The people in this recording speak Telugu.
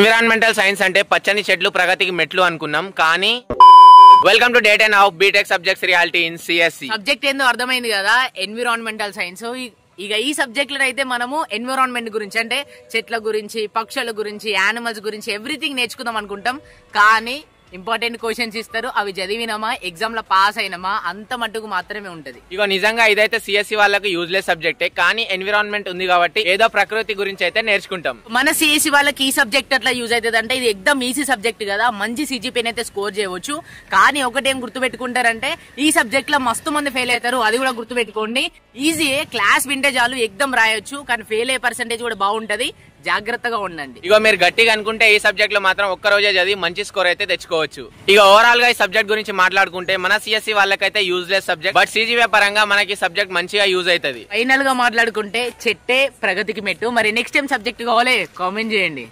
ఎన్విరాన్మెంటల్ సైన్స్ అంటే పచ్చని చెట్లు ప్రగతికి మెట్లు అనుకున్నాం, కానీ welcome to data now B Tech subjects reality in CSC. Subject ఏందో అర్థమైంది కదా, ఎన్విరాన్మెంటల్ సైన్స్. ఇక ఈ సబ్జెక్ట్ లో అయితే మనము ఎన్విరాన్మెంట్ గురించి అంటే చెట్ల గురించి, పక్షుల గురించి, యానిమల్స్ గురించి ఎవ్రీథింగ్ నేర్చుకుందాం అనుకుంటాం. కానీ ఇంపార్టెంట్ క్వశ్చన్స్ ఇస్తారు, అవి చదివినామా, ఎగ్జామ్ లో పాస్ అయినామా అంత మట్టుకు మాత్రమే ఉంటది. ఇక నిజంగా ఇదైతే సిఎస్సి వాళ్ళకి యూజ్లెస్ సబ్జెక్టే, కానీ ఎన్విరాన్మెంట్ ఉంది కాబట్టి ఏదో ప్రకృతి గురించి అయితే నేర్చుకుంటాం. మన సిఎస్సి వాళ్ళకి ఈ సబ్జెక్ట్ అట్లా యూజ్ అవుతుంది అంటే ఇది ఎగ్జామ్ ఈజీ సబ్జెక్ట్ కదా, మంచి సిజిపిని అయితే స్కోర్ చేయవచ్చు. కానీ ఒకటేం గుర్తుపెట్టుకుంటారంటే ఈ సబ్జెక్ట్ లో మస్తు మంది ఫెయిల్ అవుతారు, అది కూడా గుర్తుపెట్టుకోండి. ఈజీ క్లాస్ వింటే చాలు ఎగ్జామ్ రాయొచ్చు, కానీ ఫెయిల్ అయ్యే పర్సెంటేజ్ కూడా బాగుంటది, జాగ్రత్తగా ఉండండి. ఇక మీరు గట్టిగా అనుకుంటే ఈ సబ్జెక్ట్ లో మాత్రం ఒక్క రోజే చదివి మంచి స్కోర్ అయితే తెచ్చుకోవచ్చు. ఇక ఓవరాల్ గా ఈ సబ్జెక్ట్ గురించి మాట్లాడుకుంటే మన సిఎస్సి వాళ్ళకైతే యూజ్లెస్ సబ్జెక్ట్, బట్ సిజిపి పరంగా మనకి సబ్జెక్ట్ మంచిగా యూజ్ అవుతుంది. ఫైనల్ గా మాట్లాడుకుంటే చెట్టే ప్రగతికి మెట్టు. మరి నెక్స్ట్ టైం సబ్జెక్ట్ కావాలి కామెంట్ చేయండి.